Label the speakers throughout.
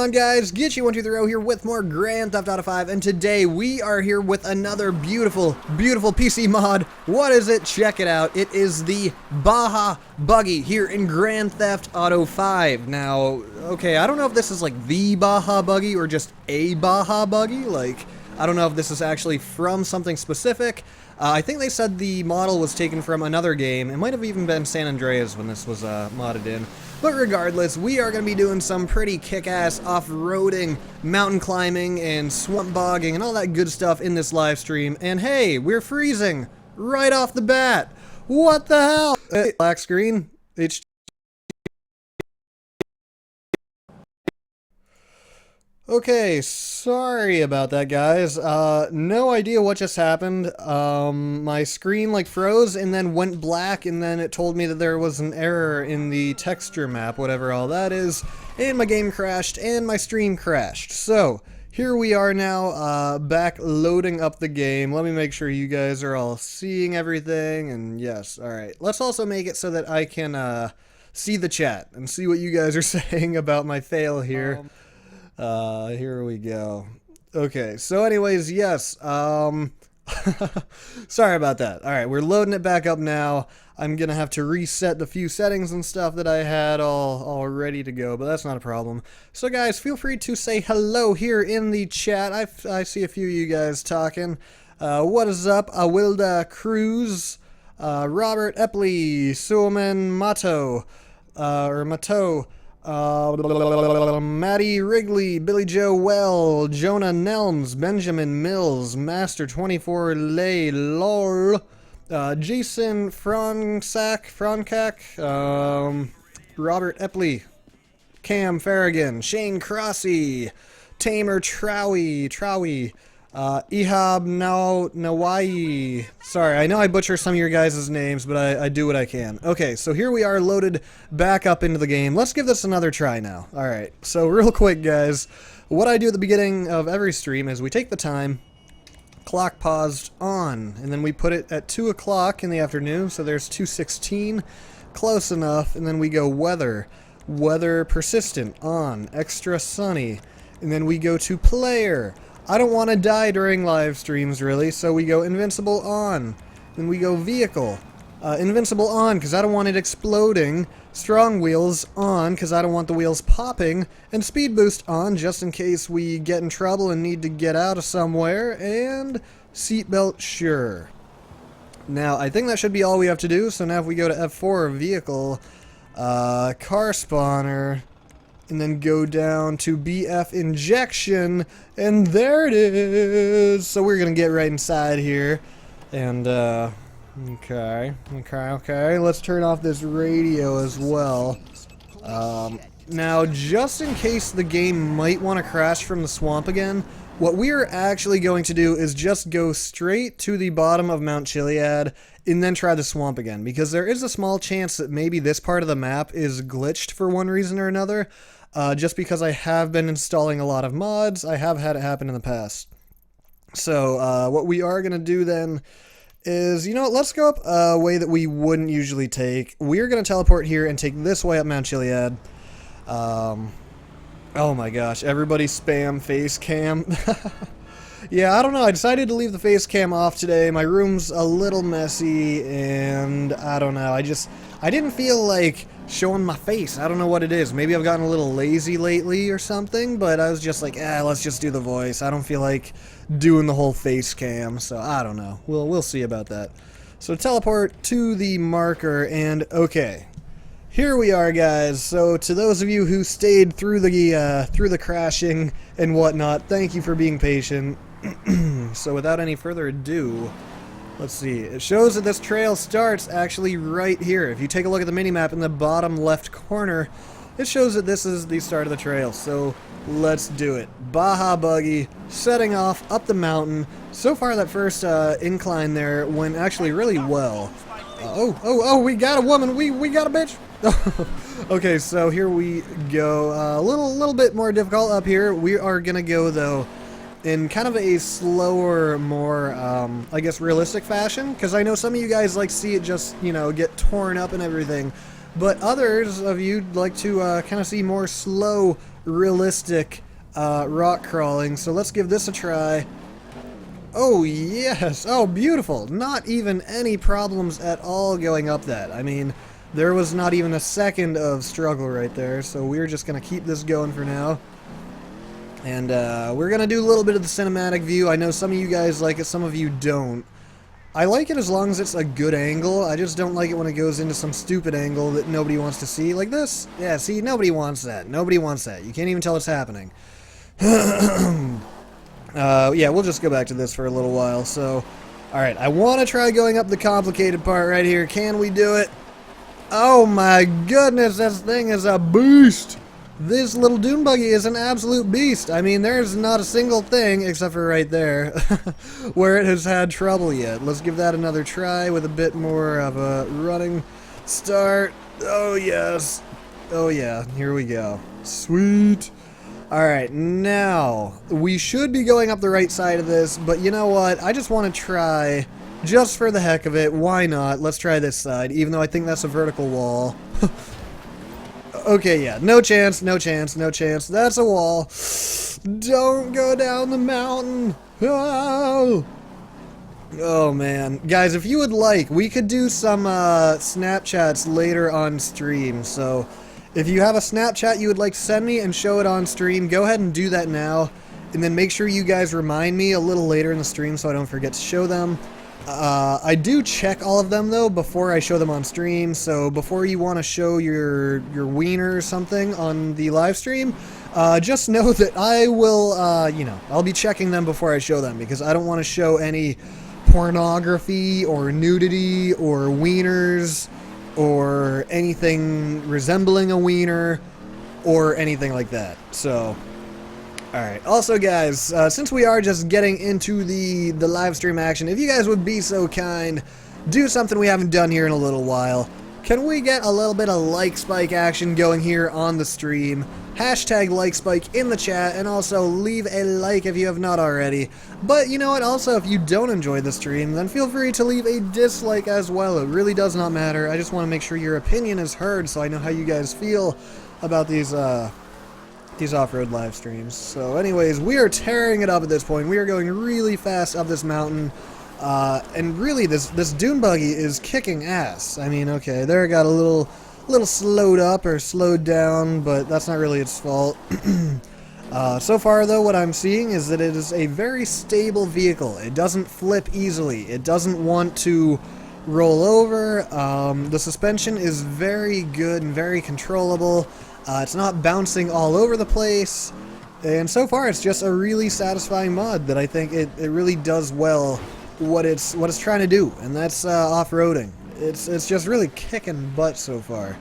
Speaker 1: on, guys? Get123 here with more Grand Theft Auto 5, and today we are here with another beautiful, beautiful PC mod. What is it? Check it out. It is the BAJA Buggy here in Grand Theft Auto 5. Now, okay, I don't know if this is like the BAJA Buggy or just a BAJA Buggy. Like, I don't know if this is actually from something specific. I think they said the model was taken from another game. It might have even been San Andreas when this was modded in. But regardless, we are going to be doing some pretty kick-ass off-roading, mountain climbing, and swamp bogging, and all that good stuff in this live stream. And hey, we're freezing right off the bat. What the hell? Black screen. Okay, sorry about that, guys. No idea what just happened. My screen like froze and then went black, and then it told me that there was an error in the texture map, whatever all that is, and my game crashed and my stream crashed. So here we are now, back loading up the game. Let me make sure you guys are all seeing everything, and yes, alright. Let's also make it so that I can see the chat and see what you guys are saying about my fail here. Here we go. Okay, so anyways, yes, sorry about that. Alright, we're loading it back up now. I'm gonna have to reset the few settings and stuff that I had all ready to go, but that's not a problem. So guys, feel free to say hello here in the chat. I see a few of you guys talking. What is up? Awilda Cruz, Robert Epley, Suoman Mato, Maddie Wrigley, Billy Joe Well, Jonah Nelms, Benjamin Mills, Master 24 Lay, LOL, Jason Frankak, Robert Epley, Cam Farragon, Shane Crossy, Tamer Trowie, Ihab Nawai. Sorry, I know I butcher some of your guys' names, but I do what I can. Okay, so here we are loaded back up into the game. Let's give this another try now. Alright, so real quick, guys, what I do at the beginning of every stream is we take the time, clock paused on, and then we put it at 2 o'clock in the afternoon, so there's 2:16, close enough, and then we go weather persistent on, extra sunny, and then we go to player. I don't want to die during live streams, really, so we go invincible on. Then we go vehicle. Invincible on, because I don't want it exploding. Strong wheels on, because I don't want the wheels popping. And speed boost on, just in case we get in trouble and need to get out of somewhere. And seatbelt sure. Now, I think that should be all we have to do, so now if we go to F4, vehicle, car spawner, and then go down to BF injection, and there it is. So we're gonna get right inside here, and okay, let's turn off this radio as well. Now, just in case the game might want to crash from the swamp again, what we're actually going to do is just go straight to the bottom of Mount Chiliad and then try the swamp again, because there is a small chance that maybe this part of the map is glitched for one reason or another. Just because I have been installing a lot of mods, I have had it happen in the past. So, what we are going to do then is, you know what, let's go up a way that we wouldn't usually take. We're going to teleport here and take this way up Mount Chiliad. Oh my gosh, everybody spam face cam. Yeah, I don't know, I decided to leave the face cam off today. My room's a little messy, and I don't know, I didn't feel like showing my face. I don't know what it is. Maybe I've gotten a little lazy lately or something, but I was just like, let's just do the voice. I don't feel like doing the whole face cam, so I don't know. We'll see about that. So teleport to the marker, and okay. Here we are, guys. So to those of you who stayed through the crashing and whatnot, thank you for being patient. So without any further ado, let's see. It shows that this trail starts actually right here. If you take a look at the minimap in the bottom left corner, it shows that this is the start of the trail. So let's do it. BAJA Buggy, setting off up the mountain. So far, that first incline there went actually really well. Oh, we got a woman. We got a bitch. Okay, so here we go. A little bit more difficult up here. We are gonna go though in kind of a slower, more, I guess, realistic fashion, because I know some of you guys like see it just, you know, get torn up and everything, but others of you like to kind of see more slow realistic rock crawling. So let's give this a try. Oh, yes. Oh, beautiful. Not even any problems at all going up that. I mean, there was not even a second of struggle right there. So we're just going to keep this going for now. And we're going to do a little bit of the cinematic view. I know some of you guys like it, some of you don't. I like it as long as it's a good angle. I just don't like it when it goes into some stupid angle that nobody wants to see. Like this. Yeah, see, nobody wants that. Nobody wants that. You can't even tell it's happening. Yeah, we'll just go back to this for a little while. So, alright, I want to try going up the complicated part right here. Can we do it? Oh my goodness, this thing is a beast! This little dune buggy is an absolute beast. I mean, there's not a single thing, except for right there, where it has had trouble yet. Let's give that another try with a bit more of a running start. Oh yes. Oh yeah, here we go. Sweet. Alright, now, we should be going up the right side of this, but you know what? I just want to try, just for the heck of it, why not? Let's try this side, even though I think that's a vertical wall. Okay, yeah, no chance, no chance, no chance. That's a wall. Don't go down the mountain. Oh! Oh man, guys, if you would like, we could do some Snapchats later on stream. So, if you have a Snapchat you would like to send me and show it on stream, go ahead and do that now, and then make sure you guys remind me a little later in the stream so I don't forget to show them. I do check all of them though before I show them on stream. So before you want to show your wiener or something on the live stream, just know that I will, you know, I'll be checking them before I show them because I don't want to show any pornography or nudity or wieners or anything resembling a wiener or anything like that. So, alright. Also, guys, since we are just getting into the live stream action, if you guys would be so kind, do something we haven't done here in a little while. Can we get a little bit of like spike action going here on the stream? Hashtag like spike in the chat, and also leave a like if you have not already. But you know what, also if you don't enjoy the stream, then feel free to leave a dislike as well. It really does not matter. I just want to make sure your opinion is heard so I know how you guys feel about these off-road live streams. So anyways, we are tearing it up at this point. We are going really fast up this mountain. And really, this dune buggy is kicking ass. I mean, okay, there it got a little slowed up or slowed down, but that's not really its fault. So far, though, what I'm seeing is that it is a very stable vehicle. It doesn't flip easily. It doesn't want to roll over. The suspension is very good and very controllable. It's not bouncing all over the place. And so far, it's just a really satisfying mod that I think it really does well what it's trying to do, and that's off-roading. It's just really kicking butt so far.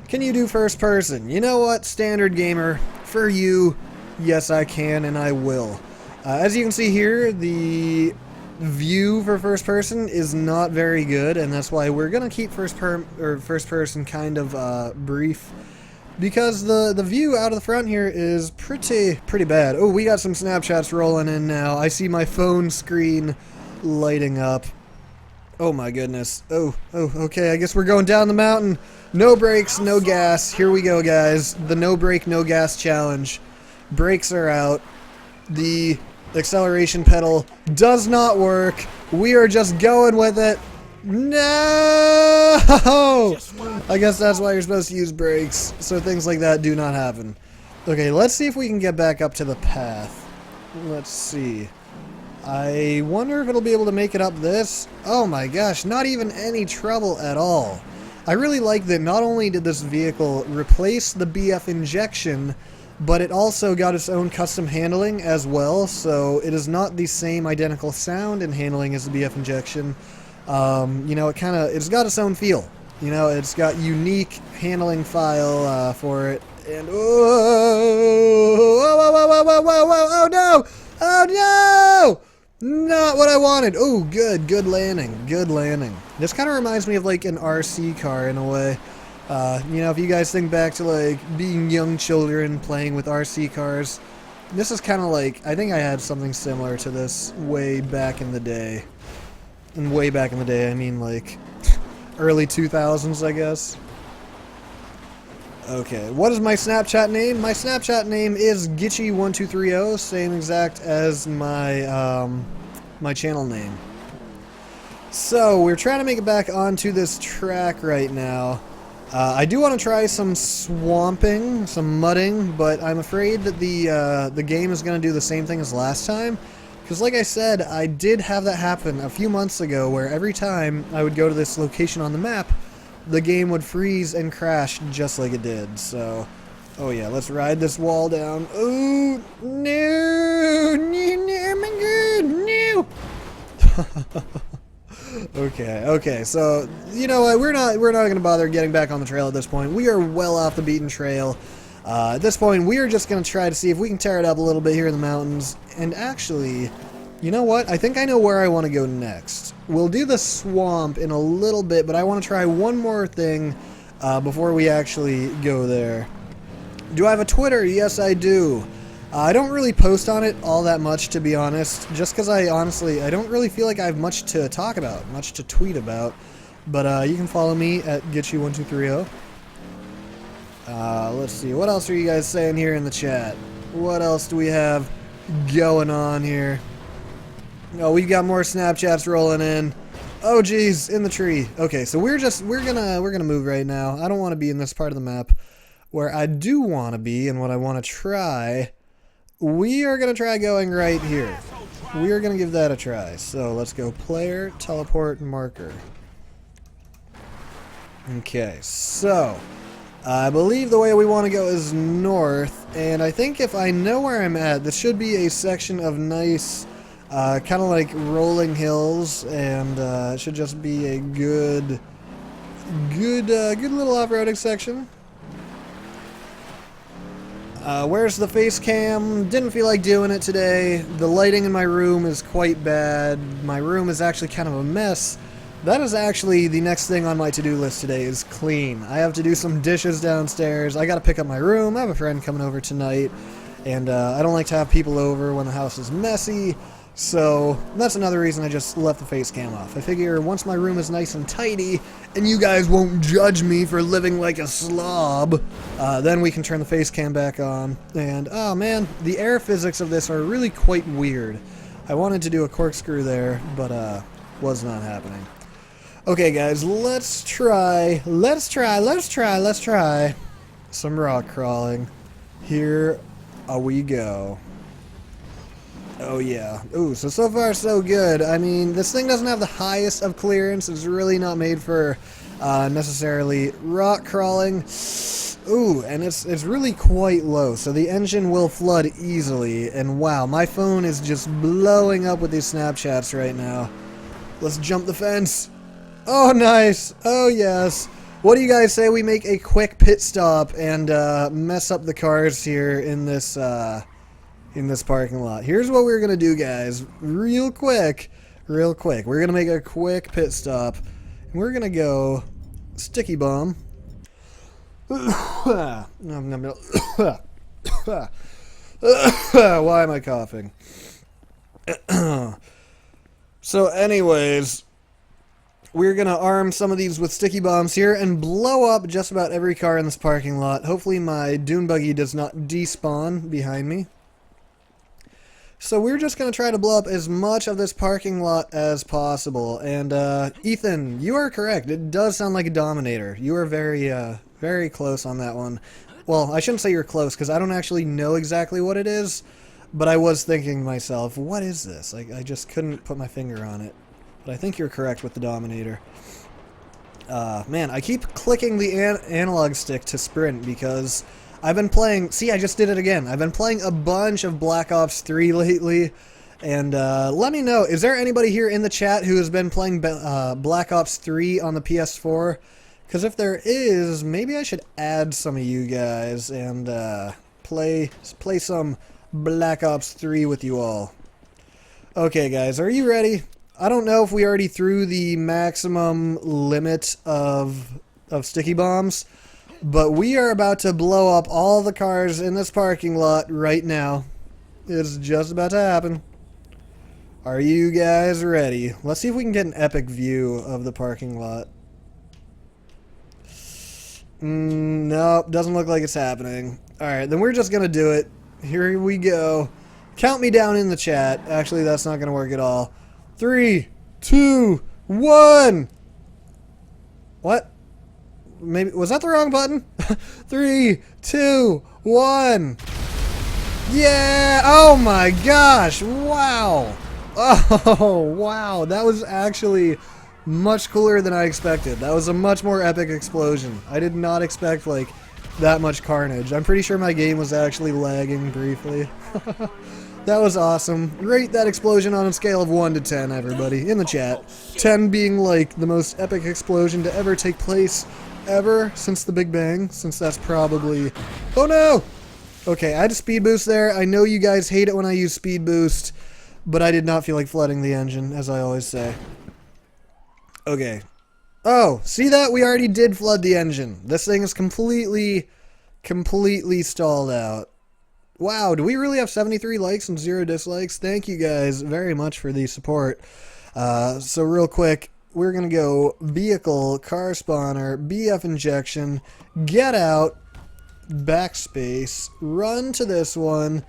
Speaker 1: Can you do first person? You know what, standard gamer, for you, yes I can and I will. As you can see here, the view for first person is not very good, and that's why we're gonna keep first person kind of brief, because the view out of the front here is pretty bad. Oh, we got some Snapchats rolling in now. I see my phone screen lighting up. Oh my goodness. Oh, okay, I guess we're going down the mountain. No brakes, no gas. Here we go, guys. The no brake, no gas challenge. Brakes are out. The acceleration pedal does not work. We are just going with it. No! I guess that's why you're supposed to use brakes, so things like that do not happen. Okay, let's see if we can get back up to the path. Let's see. I wonder if it'll be able to make it up this. Oh my gosh, not even any trouble at all. I really like that not only did this vehicle replace the BF injection, but it also got its own custom handling as well, so it is not the same identical sound and handling as the BF injection. You know, it's got its own feel. You know, it's got unique handling file for it. And oh no! Oh no! Not what I wanted. Oh, good landing. Good landing. This kind of reminds me of like an RC car in a way. You know, if you guys think back to like being young children playing with RC cars, this is kind of like, I think I had something similar to this way back in the day. And way back in the day, I mean like early 2000s, I guess. Okay, what is my Snapchat name? My Snapchat name is Gitchy1230, same exact as my my channel name. So, we're trying to make it back onto this track right now. I do want to try some swamping, some mudding, but I'm afraid that the game is going to do the same thing as last time. Because like I said, I did have that happen a few months ago where every time I would go to this location on the map, the game would freeze and crash just like it did. So, oh yeah, let's ride this wall down. Ooh, no, no, my god, no. Okay, so, you know what, we're not going to bother getting back on the trail at this point. We are well off the beaten trail. At this point, we are just going to try to see if we can tear it up a little bit here in the mountains. And actually, you know what, I think I know where I want to go next. We'll do the swamp in a little bit, but I want to try one more thing before we actually go there. Do I have a Twitter? Yes, I do. I don't really post on it all that much, to be honest, just because I don't really feel like I have much to talk about, much to tweet about. But you can follow me at Gitchy1230. Let's see, what else are you guys saying here in the chat? What else do we have going on here? Oh, we've got more Snapchats rolling in. Oh geez, in the tree. Okay, so we're gonna move right now. I don't want to be in this part of the map. Where I do want to be and what I want to try, we are going to try going right here. We are going to give that a try. So let's go player, teleport, marker. Okay, so I believe the way we want to go is north, and I think if I know where I'm at, this should be a section of nice, kind of like rolling hills, and it should just be a good little off-roading section. Where's the face cam? Didn't feel like doing it today. The lighting in my room is quite bad. My room is actually kind of a mess. That is actually the next thing on my to-do list today is clean. I have to do some dishes downstairs. I gotta pick up my room. I have a friend coming over tonight. And I don't like to have people over when the house is messy. So that's another reason I just left the face cam off. I figure once my room is nice and tidy, and you guys won't judge me for living like a slob, then we can turn the face cam back on. And, oh man, the air physics of this are really quite weird. I wanted to do a corkscrew there, but was not happening. Okay guys, let's try some rock crawling. Here we go. Oh yeah. Ooh, so far so good. I mean, this thing doesn't have the highest of clearance. It's really not made for necessarily rock crawling. Ooh, and it's really quite low, so the engine will flood easily. And wow, my phone is just blowing up with these Snapchats right now. Let's jump the fence. Oh, nice. Oh, yes. What do you guys say we make a quick pit stop and mess up the cars here in this parking lot? Here's what we're gonna do, guys. Real quick. We're gonna make a quick pit stop. And we're gonna go sticky bomb. Why am I coughing? So anyways, we're gonna arm some of these with sticky bombs here and blow up just about every car in this parking lot. Hopefully my dune buggy does not despawn behind me. So we're just going to try to blow up as much of this parking lot as possible. And Ethan, you are correct. It does sound like a Dominator. You are very close on that one. Well, I shouldn't say you're close because I don't actually know exactly what it is. But I was thinking to myself, what is this? I just couldn't put my finger on it. But I think you're correct with the Dominator. Man, I keep clicking the analog stick to sprint because I've been playing... See, I just did it again. I've been playing a bunch of Black Ops 3 lately. And let me know, is there anybody here in the chat who has been playing Black Ops 3 on the PS4? Because if there is, maybe I should add some of you guys and play some Black Ops 3 with you all. Okay, guys, are you ready? I don't know if we already threw the maximum limit of sticky bombs, but we are about to blow up all the cars in this parking lot right now. It's just about to happen. Are you guys ready? Let's see if we can get an epic view of the parking lot. Nope, doesn't look like it's happening. Alright, then we're just gonna do it. Here we go. Count me down in the chat. Actually, that's not gonna work at all. 3, 2, 1! What? Maybe, was that the wrong button? 3, 2, 1! Yeah! Oh my gosh! Wow! Oh, wow. That was actually much cooler than I expected. That was a much more epic explosion. I did not expect, like, that much carnage. I'm pretty sure my game was actually lagging briefly. That was awesome. Rate that explosion on a scale of 1 to 10, everybody, in the chat. 10 being, like, the most epic explosion to ever take place ever since the Big Bang, since that's probably... Oh, no! Okay, I had a speed boost there. I know you guys hate it when I use speed boost, but I did not feel like flooding the engine, as I always say. Okay. Oh, see that? We already did flood the engine. This thing is completely stalled out. Wow, do we really have 73 likes and 0 dislikes? Thank you guys very much for the support. So real quick, we're going to go vehicle, car spawner, BF injection, get out, backspace, run to this one,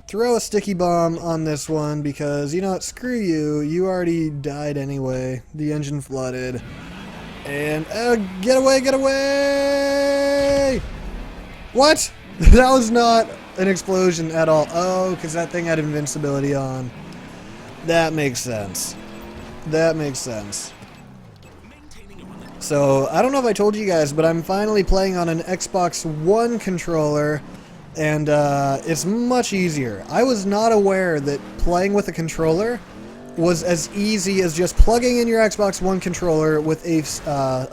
Speaker 1: throw a sticky bomb on this one because, you know what, screw you, you already died anyway, the engine flooded, and, get away, get away! What? That was not an explosion at all. Oh, because that thing had invincibility on. That makes sense. That makes sense. So, I don't know if I told you guys, but I'm finally playing on an Xbox One controller, and it's much easier. I was not aware that playing with a controller was as easy as just plugging in your Xbox One controller with a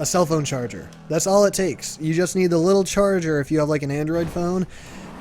Speaker 1: cell phone charger. That's all it takes. You just need the little charger if you have like an Android phone.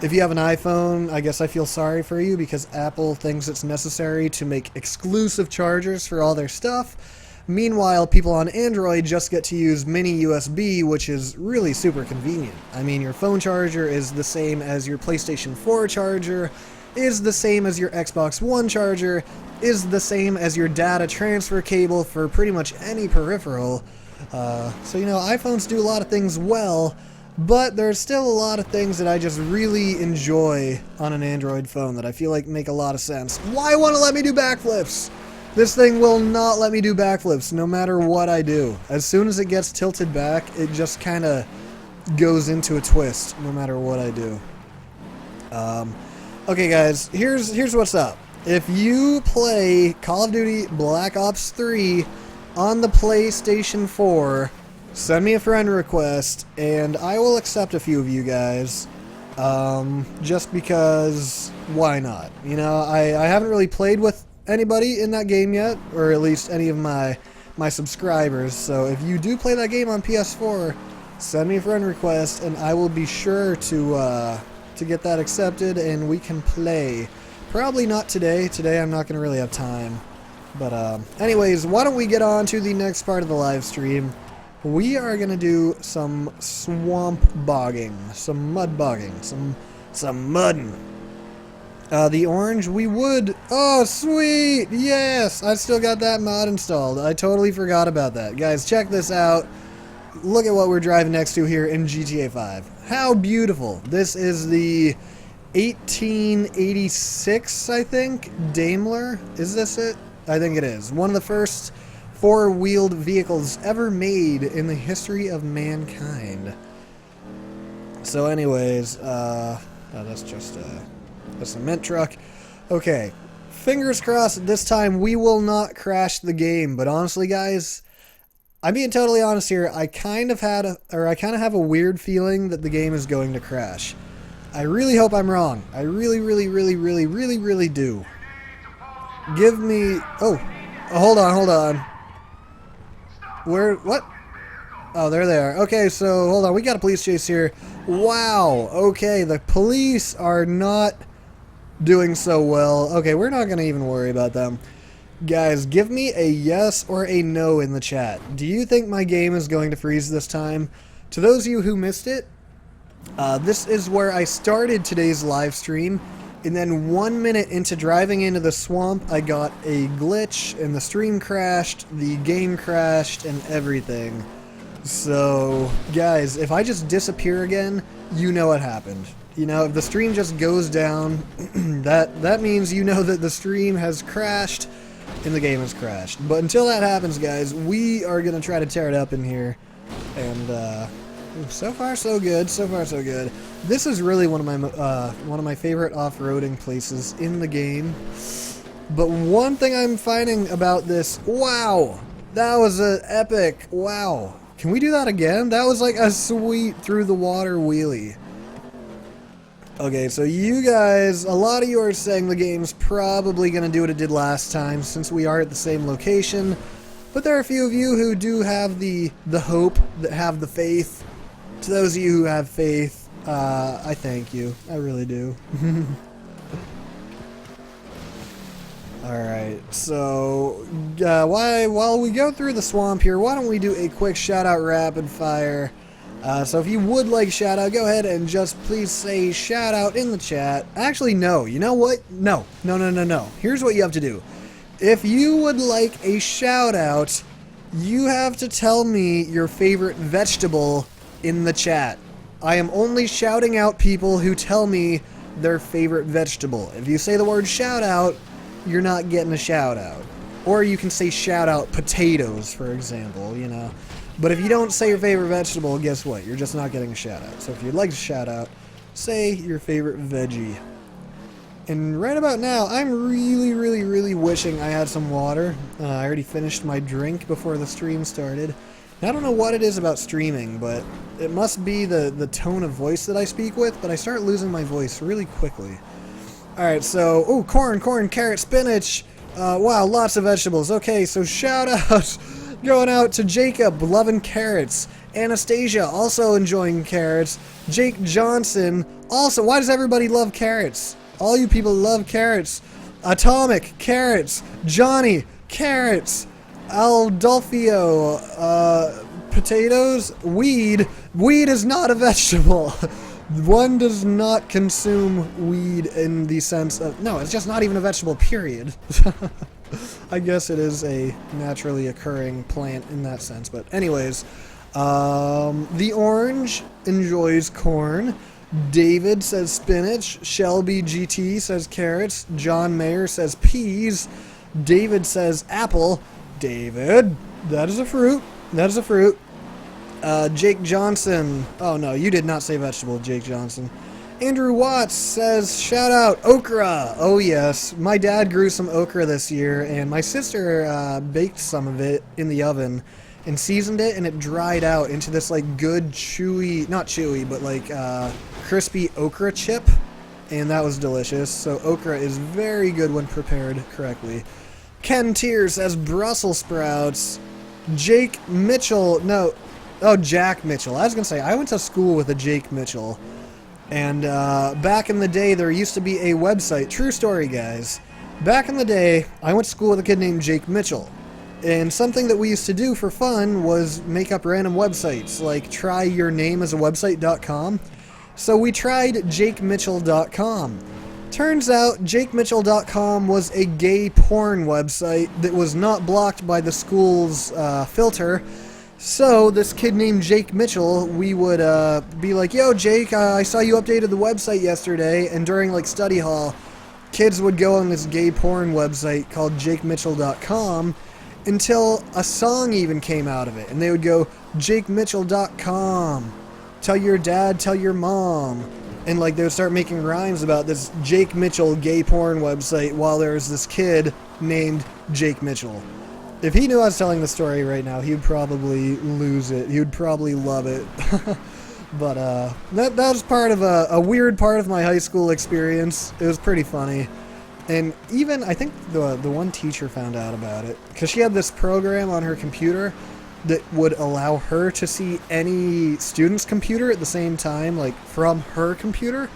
Speaker 1: If you have an iPhone, I guess I feel sorry for you because Apple thinks it's necessary to make exclusive chargers for all their stuff. Meanwhile, people on Android just get to use mini USB, which is really super convenient. I mean, your phone charger is the same as your PlayStation 4 charger, is the same as your Xbox One charger, is the same as your data transfer cable for pretty much any peripheral. So, you know, iPhones do a lot of things well, but there's still a lot of things that I just really enjoy on an Android phone that I feel like make a lot of sense. Why won't it let me do backflips? This thing will not let me do backflips no matter what I do. As soon as it gets tilted back, it just kind of goes into a twist no matter what I do. Okay guys, here's what's up. If you play Call of Duty Black Ops 3 on the PlayStation 4, send me a friend request and I will accept a few of you guys. Just because, why not? You know, I haven't really played with anybody in that game yet, or at least any of my subscribers, so if you do play that game on PS4, send me a friend request and I will be sure to get that accepted and we can play. Probably not today. Today I'm not going to really have time. But anyways, why don't we get on to the next part of the live stream. We are going to do some swamp bogging, some mud bogging, some mudding. The orange, we would... Oh, sweet! Yes! I still got that mod installed. I totally forgot about that. Guys, check this out. Look at what we're driving next to here in GTA 5. How beautiful. This is the 1886, I think, Daimler. Is this it? I think it is. One of the first four-wheeled vehicles ever made in the history of mankind. So anyways, oh, that's just a cement truck. Okay, fingers crossed this time we will not crash the game, but honestly guys, I'm being totally honest here, I kind of have a weird feeling that the game is going to crash. I really hope I'm wrong. I really do. Give me... Oh, hold on. Where... What? Oh, there they are. Okay, so, hold on. We got a police chase here. Wow. Okay, the police are not doing so well. Okay, we're not going to even worry about them. Guys, give me a yes or a no in the chat. Do you think my game is going to freeze this time? To those of you who missed it, this is where I started today's live stream, and then 1 minute into driving into the swamp, I got a glitch, and the stream crashed, the game crashed, and everything. So, guys, if I just disappear again, you know what happened. You know, if the stream just goes down, that means you know that the stream has crashed and the game has crashed. But until that happens, guys, we are going to try to tear it up in here. And, so far so good, so far so good. This is really one of my favorite off-roading places in the game. But one thing I'm finding about this, wow, that was an epic, wow. Can we do that again? That was like a sweet through the water wheelie. Okay, so you guys, a lot of you are saying the game's probably going to do what it did last time since we are at the same location. But there are a few of you who do have the hope, that have the faith. To those of you who have faith, I thank you. I really do. Alright, so while we go through the swamp here, why don't we do a quick shout-out rapid fire. So if you would like shout-out, go ahead and just please say shout-out in the chat. Actually, no. You know what? No. Here's what you have to do. If you would like a shout-out, you have to tell me your favorite vegetable in the chat. I am only shouting out people who tell me their favorite vegetable. If you say the word shout-out, you're not getting a shout-out. Or you can say shout-out potatoes, for example, you know. But if you don't say your favorite vegetable, guess what? You're just not getting a shout-out. So if you'd like to shout-out, say your favorite veggie. And right about now, I'm really wishing I had some water. I already finished my drink before the stream started. I don't know what it is about streaming, but it must be the tone of voice that I speak with, but I start losing my voice really quickly. Alright, so, oh, corn, carrot, spinach. Wow, lots of vegetables. Okay, so shout out going out to Jacob, loving carrots. Anastasia, also enjoying carrots. Jake Johnson, also, why does everybody love carrots? All you people love carrots. Atomic, carrots. Johnny, carrots. Aldolfio, potatoes. Weed. Weed is not a vegetable. One does not consume weed in the sense of... No, it's just not even a vegetable, period. I guess it is a naturally occurring plant in that sense. But anyways, the orange enjoys corn. David says spinach. Shelby GT says carrots. John Mayer says peas. David says apple. David, that is a fruit. That is a fruit. Jake Johnson. Oh no, you did not say vegetable, Jake Johnson. Andrew Watts says, shout out, okra. Oh yes, my dad grew some okra this year, and my sister baked some of it in the oven and seasoned it, and it dried out into this like good chewy, not chewy, but like crispy okra chip, and that was delicious. So okra is very good when prepared correctly. Ken Tier says Brussels sprouts. Jake Mitchell, no, oh, Jack Mitchell. I was going to say, I went to school with a Jake Mitchell. And back in the day, there used to be a website. True story, guys. Back in the day, I went to school with a kid named Jake Mitchell. And something that we used to do for fun was make up random websites, like tryyournameasawebsite.com. So we tried jakemitchell.com. Turns out jakemitchell.com was a gay porn website that was not blocked by the school's filter. So this kid named Jake Mitchell, we would be like, yo Jake, I saw you updated the website yesterday, and during like study hall, kids would go on this gay porn website called jakemitchell.com until a song even came out of it, and they would go, jakemitchell.com, tell your dad, tell your mom. And like they would start making rhymes about this Jake Mitchell gay porn website while there was this kid named Jake Mitchell. If he knew I was telling the story right now, he would probably lose it. He would probably love it. But that was part of a weird part of my high school experience. It was pretty funny. And even, I think the one teacher found out about it. Because she had this program on her computer that would allow her to see any student's computer at the same time, like from her computer.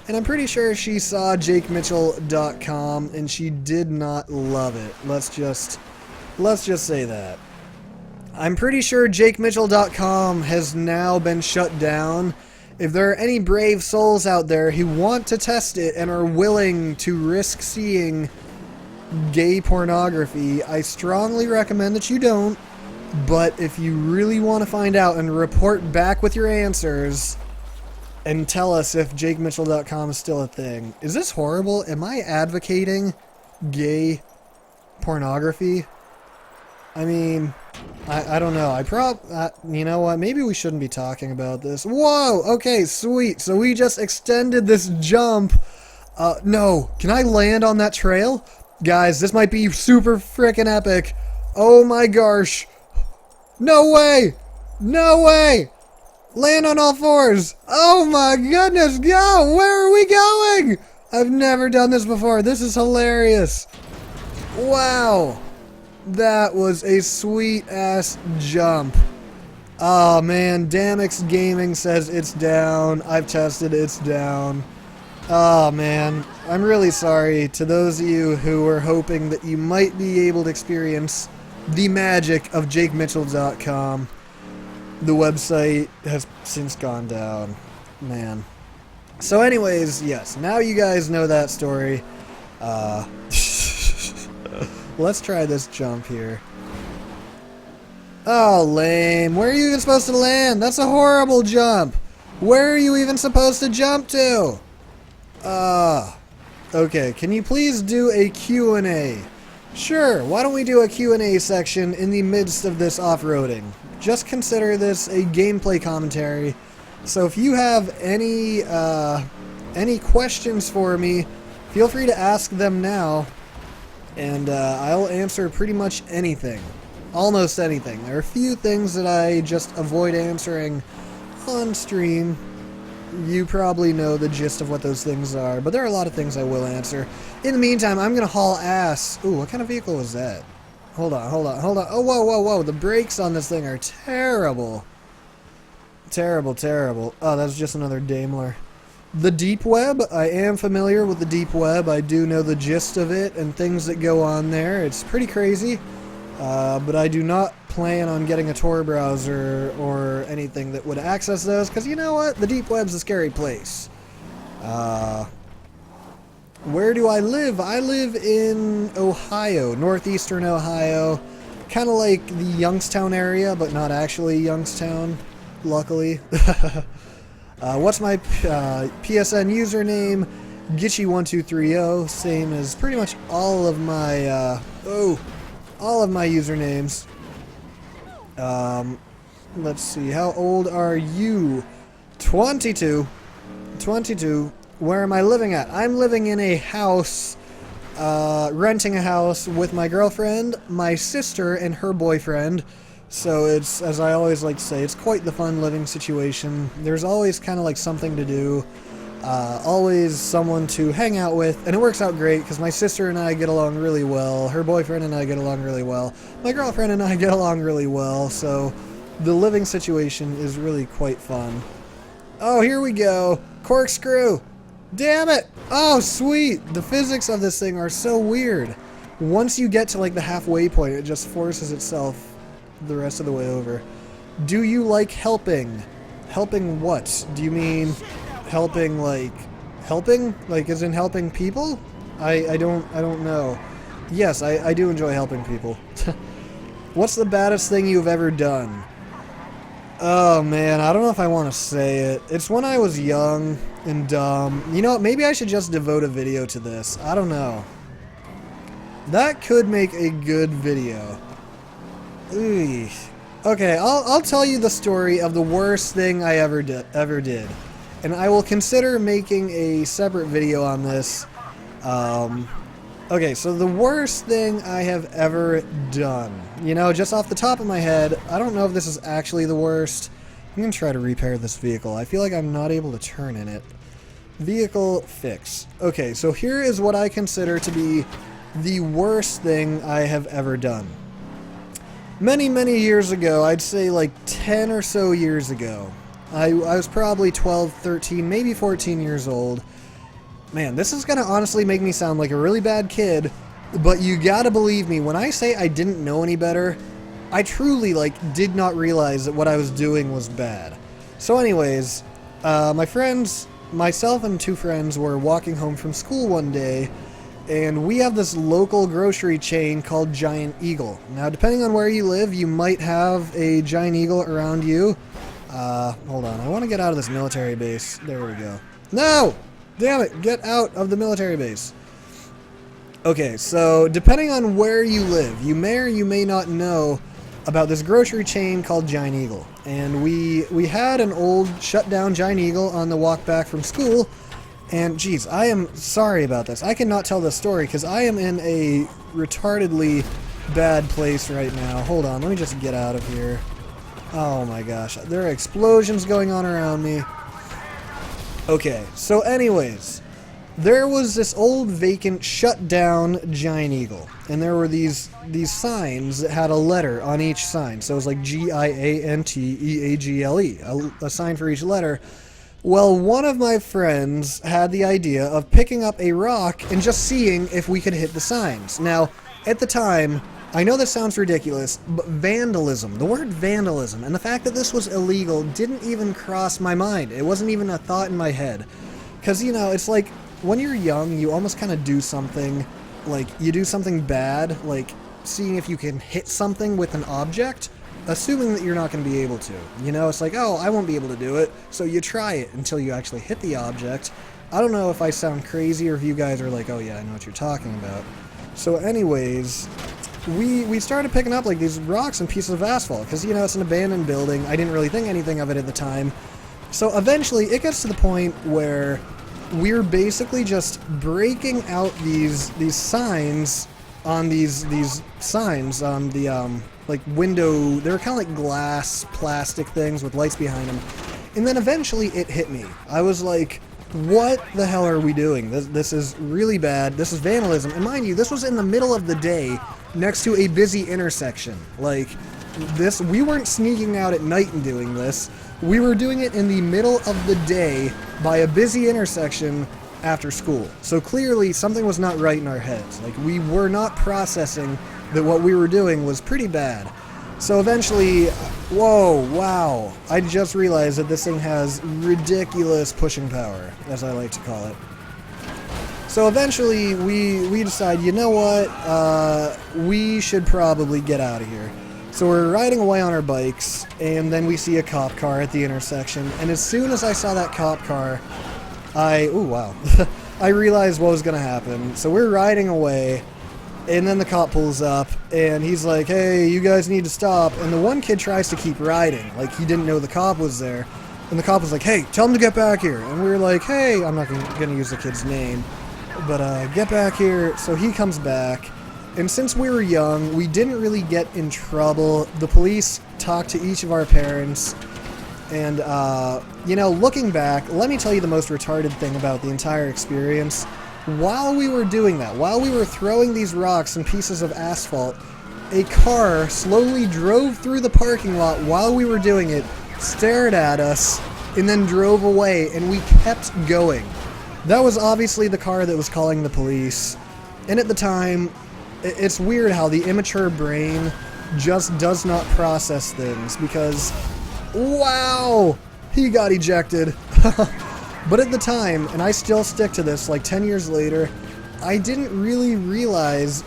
Speaker 1: And I'm pretty sure she saw jakemitchell.com and she did not love it. Let's just say that. I'm pretty sure jakemitchell.com has now been shut down. If there are any brave souls out there who want to test it and are willing to risk seeing gay pornography, I strongly recommend that you don't. But if you really want to find out and report back with your answers and tell us if JakeMitchell.com is still a thing. Is this horrible? Am I advocating gay pornography? I mean, I don't know. You know what? Maybe we shouldn't be talking about this. Whoa! Okay, sweet. So we just extended this jump. No. Can I land on that trail? Guys, this might be super frickin' epic. Oh my gosh. No way! No way! Land on all fours! Oh my goodness, go! Where are we going? I've never done this before. This is hilarious. Wow. That was a sweet ass jump. Oh man, Damix Gaming says it's down. I've tested, it's down. Oh man, I'm really sorry to those of you who were hoping that you might be able to experience the magic of JakeMitchell.com. The website has since gone down. Man. So anyways, yes, now you guys know that story. Let's try this jump here. Oh, lame. Where are you even supposed to land? That's a horrible jump. Where are you even supposed to jump to? Okay, can you please do a Q&A? Sure, why don't we do a Q&A section in the midst of this off-roading? Just consider this a gameplay commentary. So if you have any questions for me, feel free to ask them now. And I'll answer pretty much anything. Almost anything. There are a few things that I just avoid answering on stream. You probably know the gist of what those things are, but there are a lot of things I will answer. In the meantime, I'm going to haul ass. Ooh, what kind of vehicle was that? Hold on. Oh, whoa. The brakes on this thing are terrible. Terrible. Oh, that's just another Daimler. The deep web, I am familiar with the deep web. I do know the gist of it and things that go on there. It's pretty crazy, but I do not plan on getting a Tor browser or anything that would access those, because you know what? The deep web's a scary place. Where do I live? I live in Ohio, northeastern Ohio, kind of like the Youngstown area, but not actually Youngstown, luckily. What's my PSN username? Gitchy1230, same as pretty much all of my usernames. Let's see, how old are you? 22. Where am I living at? I'm living in a house, renting a house with my girlfriend, my sister, and her boyfriend. So it's, as I always like to say, it's quite the fun living situation. There's always kind of like something to do, always someone to hang out with, and it works out great because my sister and I get along really well, her boyfriend and I get along really well, my girlfriend and I get along really well, so the living situation is really quite fun. Oh, here we go. Corkscrew. Damn it. Oh, sweet. The physics of this thing are so weird. Once you get to like the halfway point, it just forces itself the rest of the way over. Do you like helping? Helping what? Do you mean helping like helping? Like as in helping people? I don't know. Yes, I do enjoy helping people. What's the baddest thing you've ever done? Oh man, I don't know if I want to say it. It's when I was young and dumb. You know what, maybe I should just devote a video to this. I don't know. That could make a good video. Ooh. Okay, I'll tell you the story of the worst thing I ever did. And I will consider making a separate video on this. Okay, so the worst thing I have ever done. You know, just off the top of my head, I don't know if this is actually the worst. I'm going to try to repair this vehicle. I feel like I'm not able to turn in it. Vehicle fix. Okay, so here is what I consider to be the worst thing I have ever done. Many, many years ago, I'd say like 10 or so years ago, I was probably 12, 13, maybe 14 years old. Man, this is gonna honestly make me sound like a really bad kid, but you gotta believe me, when I say I didn't know any better, I truly, like, did not realize that what I was doing was bad. So anyways, my friends, myself and two friends were walking home from school one day, and we have this local grocery chain called Giant Eagle. Now, depending on where you live, you might have a Giant Eagle around you. Hold on, I want to get out of this military base. There we go. No! Damn it, get out of the military base. Okay, so depending on where you live, you may or you may not know about this grocery chain called Giant Eagle. And we had an old shut down Giant Eagle on the walk back from school. And geez, I am sorry about this. I cannot tell this story because I am in a retardedly bad place right now. Hold on, let me just get out of here. Oh my gosh, there are explosions going on around me. Okay, so anyways, there was this old vacant shut down Giant Eagle, and there were these signs that had a letter on each sign. So it was like GIANTEAGLE, a sign for each letter. Well, one of my friends had the idea of picking up a rock and just seeing if we could hit the signs. Now, at the time, I know this sounds ridiculous, but vandalism, the word vandalism, and the fact that this was illegal didn't even cross my mind. It wasn't even a thought in my head. Because, you know, it's like, when you're young, you almost kind of do something, like, you do something bad, like seeing if you can hit something with an object, assuming that you're not going to be able to. You know, it's like, oh, I won't be able to do it, so you try it until you actually hit the object. I don't know if I sound crazy or if you guys are like, oh yeah, I know what you're talking about. So anyways, we started picking up like these rocks and pieces of asphalt because, you know, it's an abandoned building. I didn't really think anything of it at the time. So eventually it gets to the point where we're basically just breaking out these signs on these signs on the like window. They were kind of like glass plastic things with lights behind them. And then eventually it hit me. I was like, what the hell are we doing? This is really bad. This is vandalism. And mind you, this was in the middle of the day next to a busy intersection. Like, this, we weren't sneaking out at night and doing this. We were doing it in the middle of the day by a busy intersection after school. So clearly something was not right in our heads. Like, we were not processing that what we were doing was pretty bad. So eventually, whoa, wow, I just realized that this thing has ridiculous pushing power, as I like to call it. So eventually, we decide, you know what, we should probably get out of here. So we're riding away on our bikes, and then we see a cop car at the intersection, and as soon as I saw that cop car, ooh, wow, I realized what was going to happen. So we're riding away, and then the cop pulls up, and he's like, hey, you guys need to stop. And the one kid tries to keep riding, like he didn't know the cop was there. And the cop was like, hey, tell him to get back here. And we were like, hey, I'm not going to use the kid's name, but get back here. So he comes back, and since we were young, we didn't really get in trouble. The police talked to each of our parents, and, you know, looking back, let me tell you the most retarded thing about the entire experience. While we were doing that, while we were throwing these rocks and pieces of asphalt, a car slowly drove through the parking lot while we were doing it, stared at us, and then drove away, and we kept going. That was obviously the car that was calling the police. And at the time, it's weird how the immature brain just does not process things because, wow, he got ejected. But at the time, and I still stick to this like 10 years later, I didn't really realize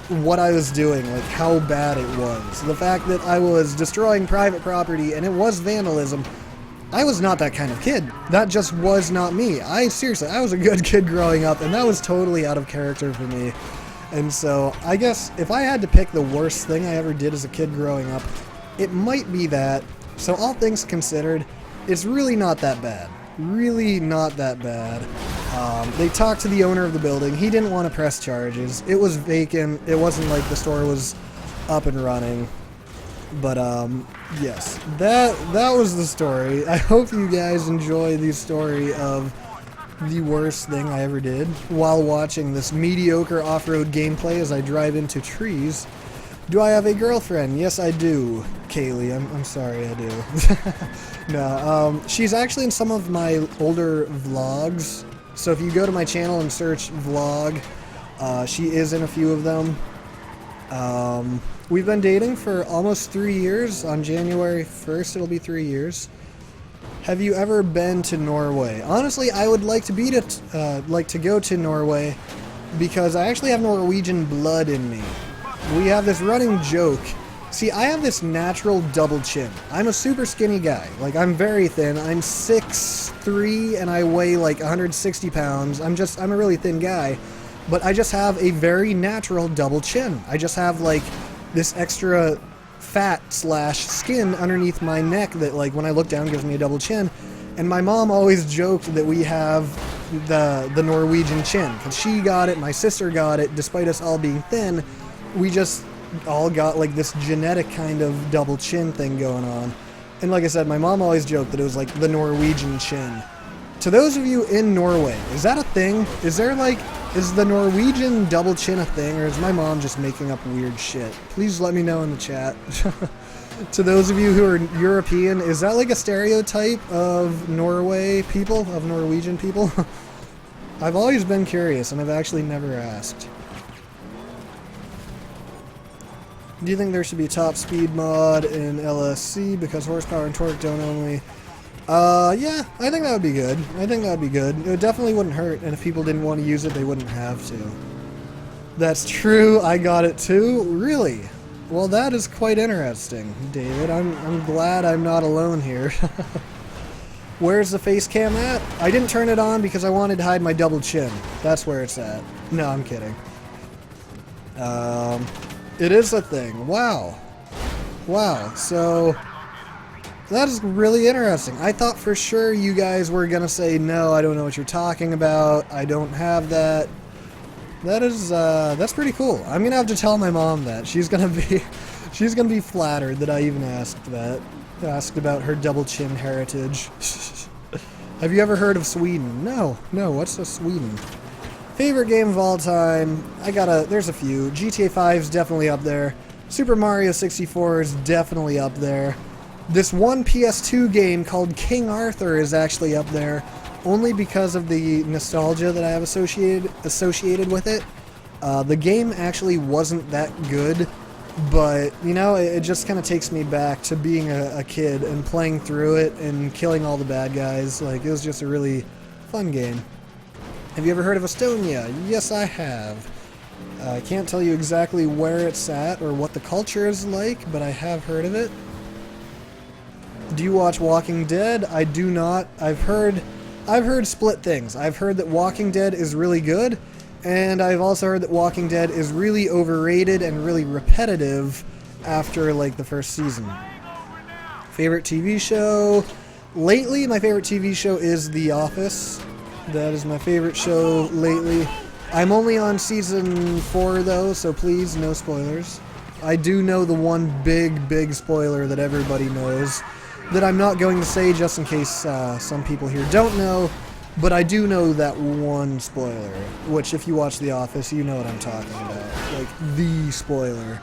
Speaker 1: what I was doing, like how bad it was. The fact that I was destroying private property and it was vandalism, I was not that kind of kid. That just was not me. Seriously, I was a good kid growing up, and that was totally out of character for me. And so, I guess if I had to pick the worst thing I ever did as a kid growing up, it might be that. So all things considered, it's really not that bad. Really not that bad. They talked to the owner of the building. He didn't want to press charges. It was vacant. It wasn't like the store was up and running. But, yes. That was the story. I hope you guys enjoy the story of the worst thing I ever did while watching this mediocre off-road gameplay as I drive into trees. Do I have a girlfriend? Yes, I do. Kaylee, I'm sorry, I do. No, she's actually in some of my older vlogs. So if you go to my channel and search vlog, she is in a few of them. We've been dating for almost 3 years. On January 1st, it'll be 3 years. Have you ever been to Norway? Honestly, I would like to go to Norway. because I actually have Norwegian blood in me. We have this running joke. See, I have this natural double chin. I'm a super skinny guy. Like, I'm very thin. I'm 6'3", and I weigh like 160 pounds. I'm a really thin guy. But I just have a very natural double chin. I just have, like, this extra fat / skin underneath my neck that, like, when I look down gives me a double chin. And my mom always joked that we have the Norwegian chin. Because she got it, my sister got it, despite us all being thin. We just all got like this genetic kind of double chin thing going on. And like I said, my mom always joked that it was like the Norwegian chin. To those of you in Norway, is that a thing? Is the Norwegian double chin a thing, or is my mom just making up weird shit? Please let me know in the chat. To those of you who are European, is that like a stereotype of Norway people, of Norwegian people? I've always been curious, and I've actually never asked. Do you think there should be a top speed mod in LSC because horsepower and torque don't only... yeah, I think that would be good. I think that would be good. It definitely wouldn't hurt, and if people didn't want to use it, they wouldn't have to. That's true, I got it too? Really? Well, that is quite interesting, David. I'm glad I'm not alone here. Where's the face cam at? I didn't turn it on because I wanted to hide my double chin. That's where it's at. No, I'm kidding. It is a thing. Wow. Wow. So, that is really interesting. I thought for sure you guys were gonna say, no, I don't know what you're talking about. I don't have that. That is, that's pretty cool. I'm gonna have to tell my mom that. She's gonna be flattered that I even asked that. Asked about her double chin heritage. Have you ever heard of Sweden? No. No, what's a Sweden? Favorite game of all time, there's a few. GTA 5 is definitely up there. Super Mario 64 is definitely up there. This one PS2 game called King Arthur is actually up there, only because of the nostalgia that I have associated with it. The game actually wasn't that good, but, you know, it just kind of takes me back to being a kid and playing through it and killing all the bad guys. Like, it was just a really fun game. Have you ever heard of Estonia? Yes, I have. I can't tell you exactly where it's at or what the culture is like, but I have heard of it. Do you watch Walking Dead? I do not. I've heard split things. I've heard that Walking Dead is really good, and I've also heard that Walking Dead is really overrated and really repetitive after, like, the first season. Favorite TV show? Lately, my favorite TV show is The Office. That is my favorite show lately. I'm only on season 4 though, so please, no spoilers. I do know the one big spoiler that everybody knows, that I'm not going to say just in case some people here don't know, but I do know that one spoiler, which if you watch The Office, you know what I'm talking about. Like, the spoiler.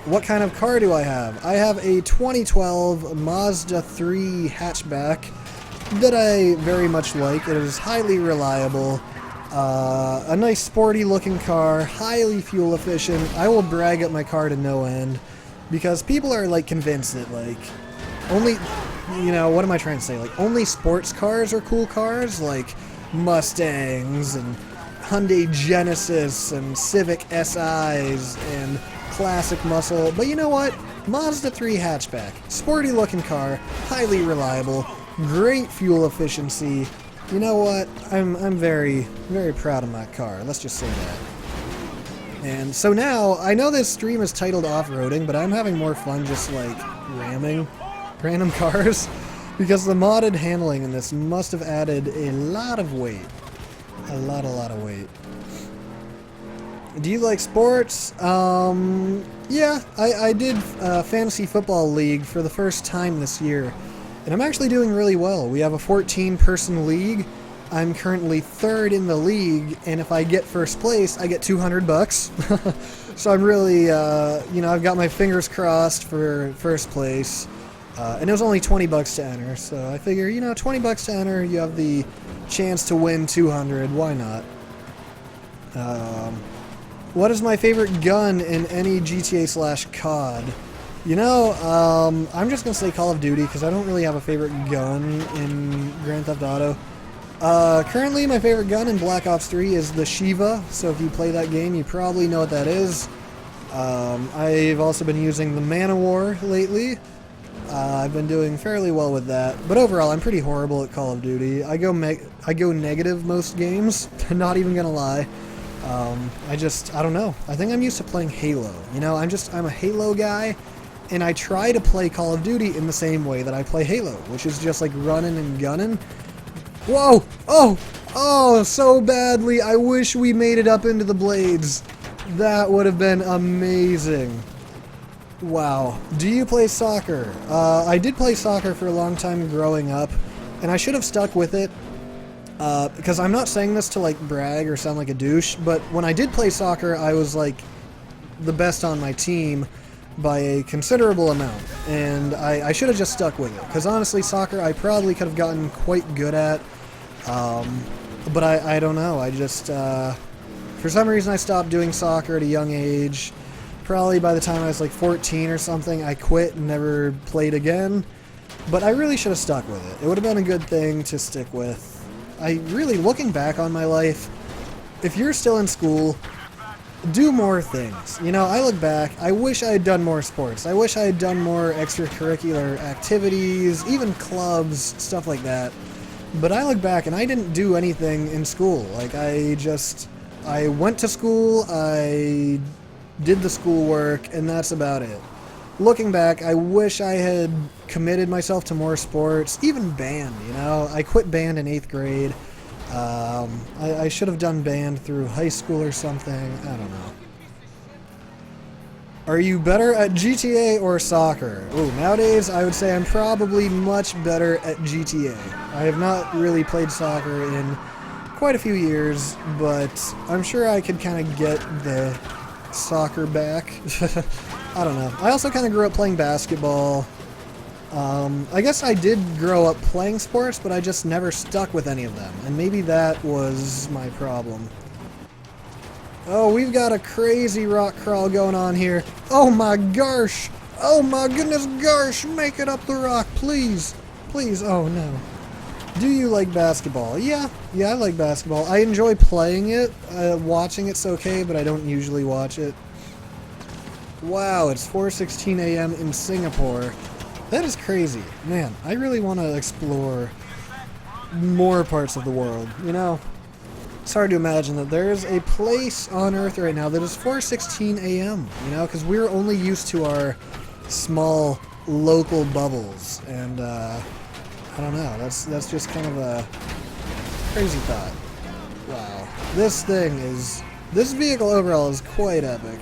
Speaker 1: What kind of car do I have? I have a 2012 Mazda 3 hatchback that I very much like. It is highly reliable, a nice sporty looking car, highly fuel efficient. I will brag up my car to no end, because people are like convinced that like only, you know, what am I trying to say? Like only sports cars are cool cars, like Mustangs and Hyundai Genesis and Civic SIs and classic muscle. But you know what? Mazda 3 hatchback, sporty looking car, highly reliable, great fuel efficiency. You know what? I'm very proud of my car. Let's just say that. And so now, I know this stream is titled off-roading, but I'm having more fun just like ramming random cars, because the modded handling in this must have added a lot of weight. A lot of weight. Do you like sports? Yeah, I did Fantasy Football League for the first time this year, and I'm actually doing really well. We have a 14-person league. I'm currently 3rd in the league, and if I get first place, I get $200. So I'm really, you know, I've got my fingers crossed for first place. And it was only $20 to enter, so I figure, you know, $20 to enter, you have the chance to win 200. Why not? What is my favorite gun in any GTA/COD? You know, I'm just gonna say Call of Duty, because I don't really have a favorite gun in Grand Theft Auto. Currently my favorite gun in Black Ops 3 is the Shiva, so if you play that game you probably know what that is. I've also been using the Man of War lately. I've been doing fairly well with that, but overall I'm pretty horrible at Call of Duty. I go negative most games, not even gonna lie. I don't know. I think I'm used to playing Halo. You know, I'm a Halo guy, and I try to play Call of Duty in the same way that I play Halo, which is just like running and gunning. Whoa! Oh! Oh, so badly. I wish we made it up into the blades. That would have been amazing. Wow. Do you play soccer? I did play soccer for a long time growing up, and I should have stuck with it. Because I'm not saying this to like brag or sound like a douche, but when I did play soccer, I was like the best on my team by a considerable amount, and I should have just stuck with it. Because honestly, soccer I probably could have gotten quite good at, but I don't know. I just for some reason I stopped doing soccer at a young age. Probably by the time I was like 14 or something, I quit and never played again. But I really should have stuck with it. It would have been a good thing to stick with. Looking back on my life, if you're still in school, do more things. You know, I look back, I wish I had done more sports. I wish I had done more extracurricular activities, even clubs, stuff like that. But I look back and I didn't do anything in school. Like, I went to school, I did the schoolwork, and that's about it. Looking back, I wish I had committed myself to more sports, even band, you know? I quit band in 8th grade. I should have done band through high school or something. I don't know. Are you better at GTA or soccer? Ooh, nowadays I would say I'm probably much better at GTA. I have not really played soccer in quite a few years, but I'm sure I could kind of get the soccer back. I don't know. I also kind of grew up playing basketball. I guess I did grow up playing sports, but I just never stuck with any of them, and maybe that was my problem. Oh, we've got a crazy rock crawl going on here. Oh my gosh! Oh my goodness gosh! Make it up the rock, please! Please, oh no. Do you like basketball? Yeah, I like basketball. I enjoy playing it. Watching it's okay, but I don't usually watch it. Wow, it's 4:16 a.m. in Singapore. That is crazy. Man, I really want to explore more parts of the world, you know? It's hard to imagine that there's a place on Earth right now that is 4:16 a.m., you know? Because we're only used to our small local bubbles, and I don't know, that's just kind of a crazy thought. Wow. This vehicle overall is quite epic.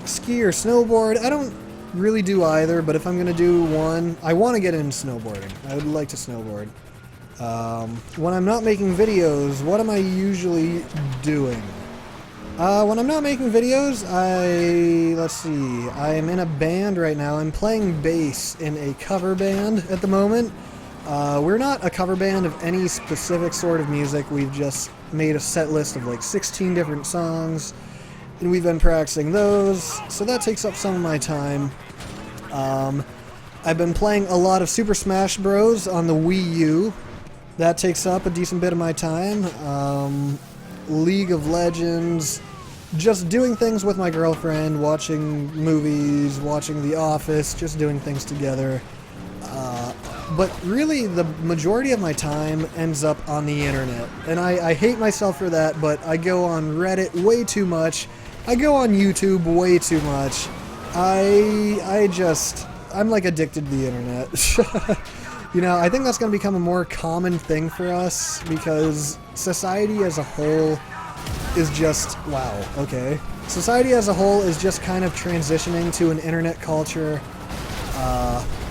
Speaker 1: Ski or snowboard, I don't really do either, but if I'm gonna do one, I want to get into snowboarding. I would like to snowboard. When I'm not making videos, what am I usually doing? When I'm not making videos, let's see, I'm in a band right now. I'm playing bass in a cover band at the moment. We're not a cover band of any specific sort of music. We've just made a set list of like 16 different songs, and we've been practicing those, so that takes up some of my time. I've been playing a lot of Super Smash Bros. On the Wii U. That takes up a decent bit of my time. League of Legends, just doing things with my girlfriend, watching movies, watching The Office, just doing things together. But really, the majority of my time ends up on the internet. And I hate myself for that, but I go on Reddit way too much. I go on YouTube way too much. I'm like addicted to the internet. You know, I think that's going to become a more common thing for us because society as a whole is just, wow, okay. Society as a whole is just kind of transitioning to an internet culture.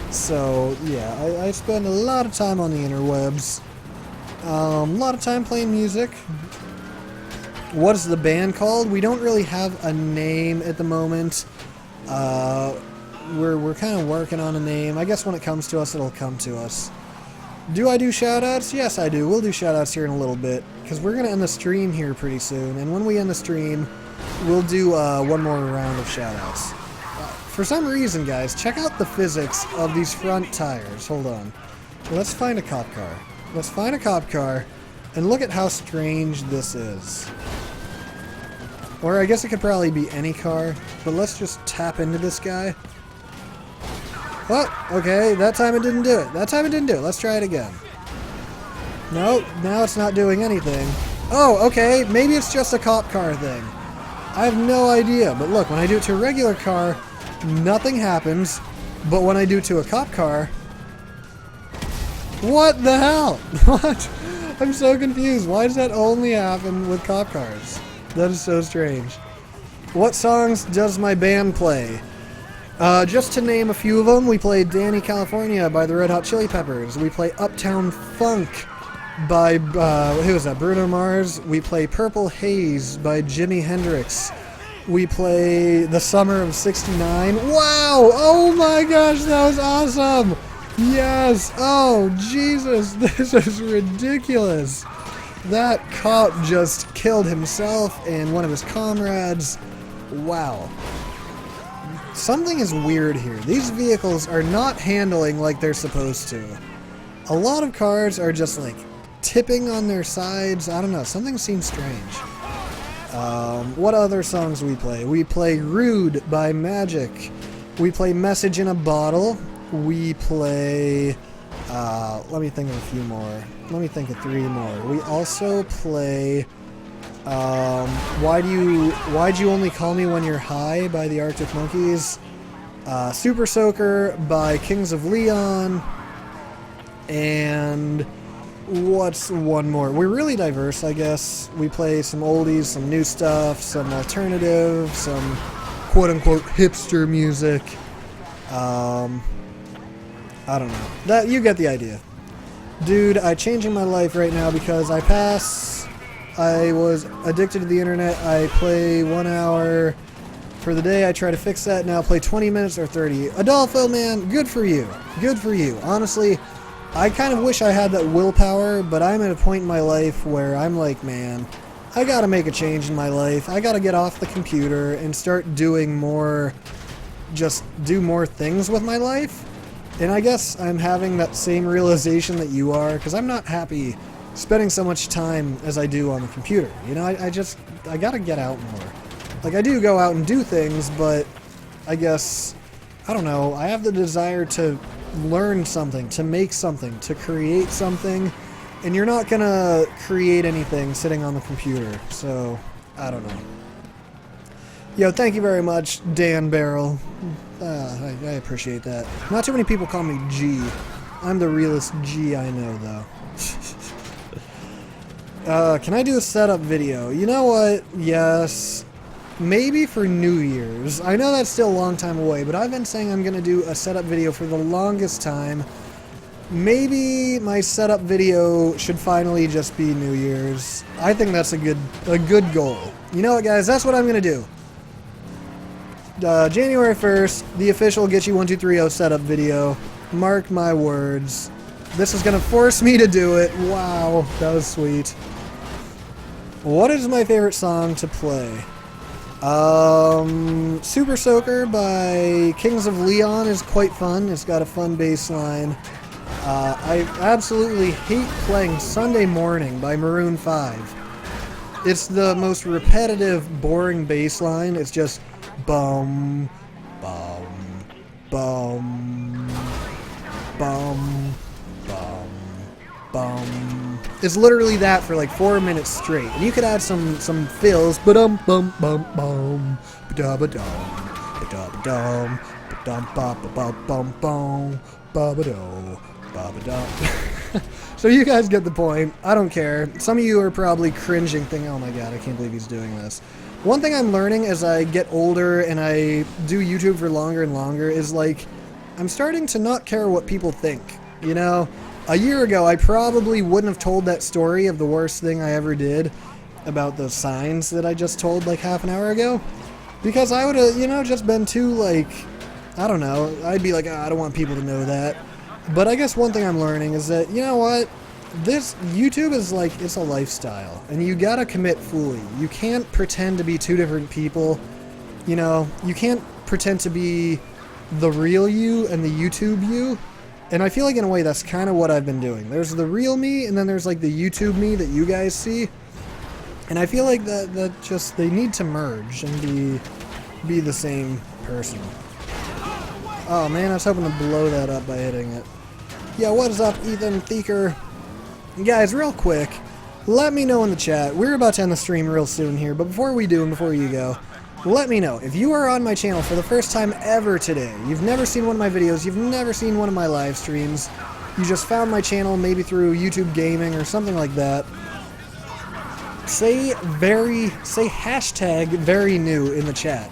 Speaker 1: So, yeah, I spend a lot of time on the interwebs. A lot of time playing music. What is the band called? We don't really have a name at the moment. We're kind of working on a name. I guess when it comes to us, it'll come to us. Do I do shoutouts? Yes, I do. We'll do shoutouts here in a little bit, because we're going to end the stream here pretty soon, and when we end the stream, we'll do one more round of shoutouts. For some reason, guys, check out the physics of these front tires. Hold on. Let's find a cop car. Let's find a cop car, and look at how strange this is. Or I guess it could probably be any car, but let's just tap into this guy. Oh, okay, that time it didn't do it. That time it didn't do it. Let's try it again. Nope, now it's not doing anything. Oh, okay, maybe it's just a cop car thing. I have no idea, but look, when I do it to a regular car, nothing happens, but when I do it to a cop car... What the hell? What? I'm so confused. Why does that only happen with cop cars? That is so strange. What songs does my band play? Just to name a few of them, we play Danny California by the Red Hot Chili Peppers. We play Uptown Funk by, who is that, Bruno Mars. We play Purple Haze by Jimi Hendrix. We play The Summer of '69. Wow! Oh my gosh, that was awesome! Yes! Oh, Jesus, this is ridiculous. That cop just killed himself and one of his comrades. Wow. Something is weird here. These vehicles are not handling like they're supposed to. A lot of cars are just like tipping on their sides. I don't know. Something seems strange. What other songs we play? We play Rude by Magic. We play Message in a Bottle. We play... let me think of a few more. Let me think of 3 more. We also play... Why'd You Only Call Me When You're High by the Arctic Monkeys. Super Soaker by Kings of Leon. And what's one more? We're really diverse, I guess. We play some oldies, some new stuff, some alternative, some quote-unquote hipster music. I don't know. That you get the idea. Dude, I'm changing my life right now because I was addicted to the internet. I play 1 hour for the day. I try to fix that. Now play 20 minutes or 30. Adolfo, man, good for you. Good for you. Honestly, I kind of wish I had that willpower, but I'm at a point in my life where I'm like, man, I gotta make a change in my life. I gotta get off the computer and start doing more, just do more things with my life. And I guess I'm having that same realization that you are, because I'm not happy spending so much time as I do on the computer. You know, I gotta get out more. Like, I do go out and do things, but I guess, I don't know, I have the desire to learn something, to make something, to create something, and you're not gonna create anything sitting on the computer, so, I don't know. Yo, thank you very much, Dan Barrel. I appreciate that. Not too many people call me G. I'm the realest G I know, though. Can I do a setup video? You know what? Yes. Maybe for New Year's. I know that's still a long time away, but I've been saying I'm going to do a setup video for the longest time. Maybe my setup video should finally just be New Year's. I think that's a good goal. You know what, guys? That's what I'm going to do. January 1st, the official Get You 1230 setup video. Mark my words. This is going to force me to do it. Wow, that was sweet. What is my favorite song to play? Super Soaker by Kings of Leon is quite fun. It's got a fun bass line. I absolutely hate playing Sunday Morning by Maroon 5. It's the most repetitive, boring bass line. It's just bum, bum, bum, bum, bum, bum. It's literally that for like 4 minutes straight. And you could add some fills. Ba-dum, bum, bum, bum, ba-da-ba-dum, ba-da-ba-dum, ba-dum, ba-ba-bum, bum, ba-ba-do, ba-ba-dum. So you guys get the point. I don't care. Some of you are probably cringing, thinking, oh my god, I can't believe he's doing this. One thing I'm learning as I get older and I do YouTube for longer and longer is, like, I'm starting to not care what people think, you know? A year ago, I probably wouldn't have told that story of the worst thing I ever did about the signs that I just told, like, half an hour ago. Because I would have, you know, just been too, like, I don't know. I'd be like, oh, I don't want people to know that. But I guess one thing I'm learning is that, you know what? This YouTube is like, it's a lifestyle, and you gotta commit fully. You can't pretend to be two different people. You know, you can't pretend to be the real you and the YouTube you. And I feel like in a way that's kind of what I've been doing. There's the real me, and then there's like the YouTube me that you guys see. And I feel like that just, they need to merge and be the same person. Oh man, I was hoping to blow that up by hitting it. Yeah, what is up, Ethan Theaker? Guys, real quick, let me know in the chat. We're about to end the stream real soon here, but before we do and before you go, let me know. If you are on my channel for the first time ever today, you've never seen one of my videos, you've never seen one of my live streams, you just found my channel maybe through YouTube Gaming or something like that, say hashtag very new in the chat.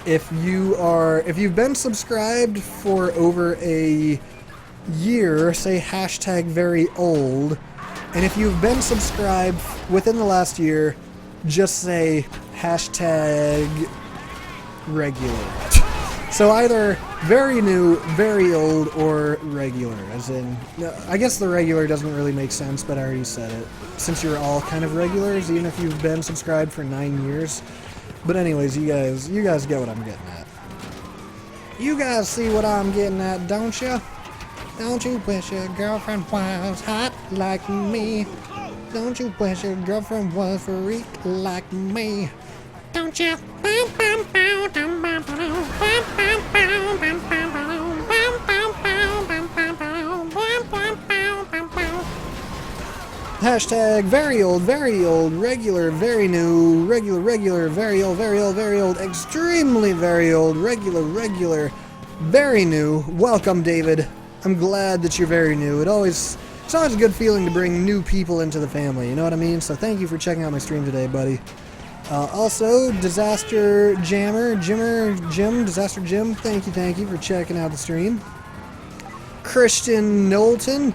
Speaker 1: If you've been subscribed for over a year, say hashtag very old. And if you've been subscribed within the last year, just say hashtag regular. So either very new, very old, or regular. As in, I guess the regular doesn't really make sense, but I already said it. Since you're all kind of regulars, even if you've been subscribed for 9 years. But anyways, you guys get what I'm getting at. You guys see what I'm getting at, don't you? Don't you wish your girlfriend was hot like me? Don't you wish your girlfriend was freak like me? Don't you? Hashtag very old, regular, very new, regular, very old, extremely very old, regular, very new. Welcome, David. I'm glad that you're very new. It's always a good feeling to bring new people into the family, you know what I mean? So thank you for checking out my stream today, buddy. Also, Disaster Jim, thank you for checking out the stream. Christian Knowlton.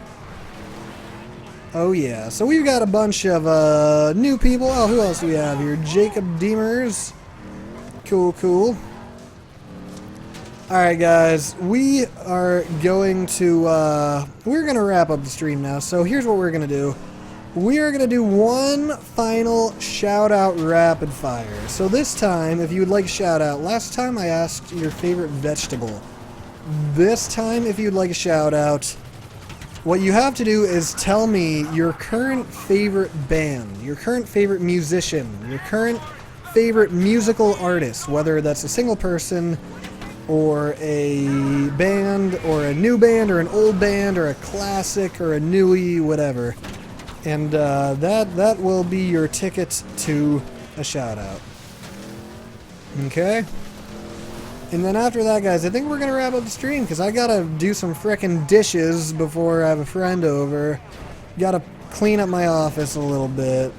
Speaker 1: Oh yeah, so we've got a bunch of new people. Oh, who else do we have here? Jacob Deemers. Cool. Alright guys, we are going to, we're going to wrap up the stream now, so here's what we're going to do. We are going to do one final shout-out rapid fire. So this time, if you would like a shout-out, last time I asked your favorite vegetable. This time, if you'd like a shout-out, what you have to do is tell me your current favorite band, your current favorite musician, your current favorite musical artist, whether that's a single person, or a band, or a new band, or an old band, or a classic, or a newie, whatever. And that will be your ticket to a shout-out. Okay? And then after that, guys, I think we're going to wrap up the stream, because I got to do some frickin' dishes before I have a friend over. Got to clean up my office a little bit.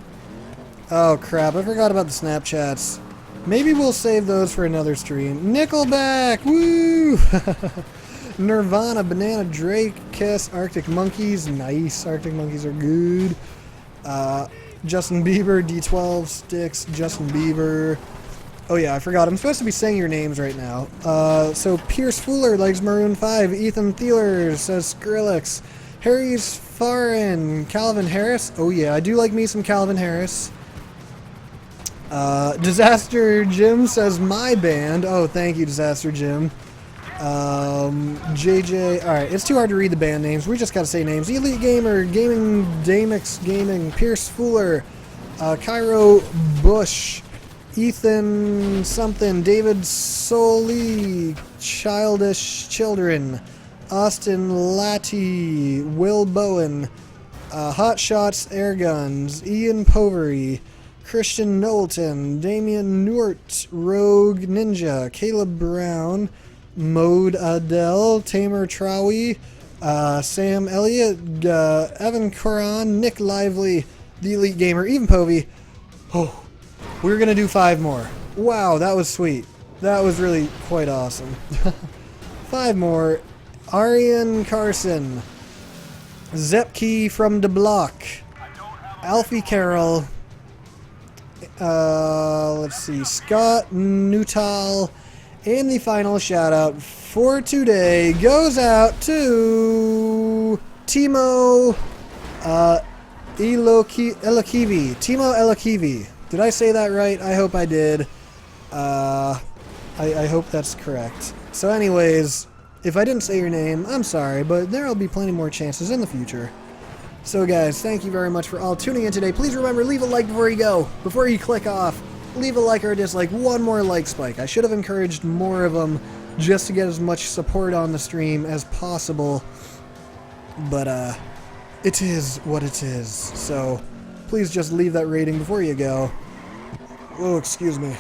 Speaker 1: Oh, crap, I forgot about the Snapchats. Maybe we'll save those for another stream. Nickelback! Woo! Nirvana, Banana, Drake, Kiss, Arctic Monkeys. Nice. Arctic Monkeys are good. Justin Bieber, D12, Sticks, Justin Bieber. Oh yeah, I forgot. I'm supposed to be saying your names right now. So Pierce Fuller likes Maroon 5. Ethan Thieler says Skrillex. Harry's Farin. Calvin Harris. Oh yeah, I do like me some Calvin Harris. Disaster Jim says my band. Oh, thank you, Disaster Jim. JJ. Alright, it's too hard to read the band names. We just gotta say names. Elite Gamer, Gaming, Damix Gaming, Pierce Fuller, Cairo Bush, Ethan something, David Soli, Childish Children, Austin Latty, Will Bowen, Hot Shots Air Guns, Ian Povery, Christian Knowlton, Damian Newart, Rogue Ninja, Caleb Brown, Mode Adele, Tamer Trawi, Sam Elliott, Evan Coran, Nick Lively, The Elite Gamer, even Povey. Oh, we're going to do 5 more. Wow, that was sweet. That was really quite awesome. 5 more. Arian Carson, Zepke from the Block, Alfie Carroll, let's see, Scott Nuttall, and the final shout out for today goes out to Timo Elokivi. Timo Elokivi. Did I say that right? I hope I did. I hope that's correct. So anyways, If I didn't say your name, I'm sorry, but there will be plenty more chances in the future. So guys, thank you very much for all tuning in today. Please remember, leave a like before you go. Before you click off, leave a like or a dislike. One more like spike. I should have encouraged more of them just to get as much support on the stream as possible. But, it is what it is. So, please just leave that rating before you go. Oh, excuse me.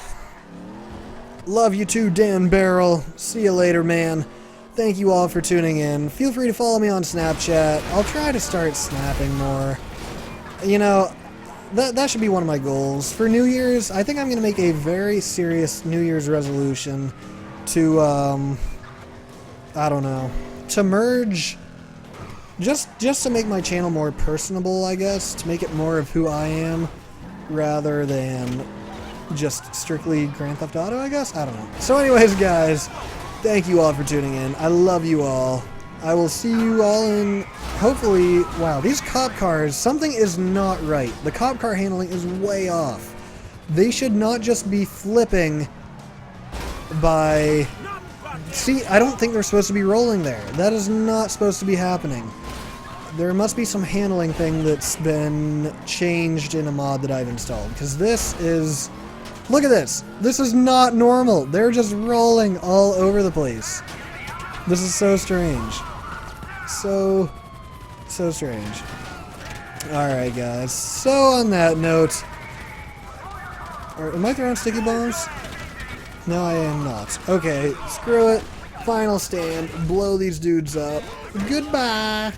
Speaker 1: Love you too, Dan Barrel. See you later, man. Thank you all for tuning in. Feel free to follow me on Snapchat. I'll try to start snapping more. You know, that should be one of my goals. For New Year's, I think I'm going to make a very serious New Year's resolution to, I don't know, to merge, just to make my channel more personable, I guess, to make it more of who I am, rather than just strictly Grand Theft Auto, I guess? I don't know. So anyways, guys, thank you all for tuning in. I love you all. I will see you all in, hopefully, wow, these cop cars, something is not right. The cop car handling is way off. They should not just be flipping by, see, I don't think they're supposed to be rolling there. That is not supposed to be happening. There must be some handling thing that's been changed in a mod that I've installed, because this is, look at this. This is not normal. They're just rolling all over the place. This is so strange. So strange. Alright, guys. So, on that note... am I throwing sticky bombs? No, I am not. Okay, screw it. Final stand. Blow these dudes up. Goodbye.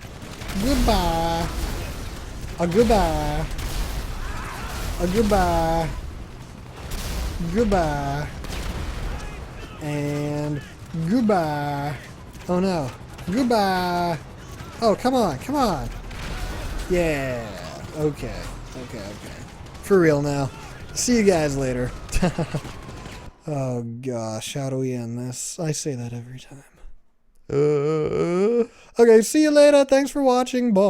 Speaker 1: Goodbye. A goodbye. A goodbye. Goodbye. And goodbye. Oh no. Goodbye. Oh, come on, come on. Yeah. Okay. Okay, okay. For real now. See you guys later. Oh gosh, how do we end this? I say that every time. Okay, see you later. Thanks for watching. Bye.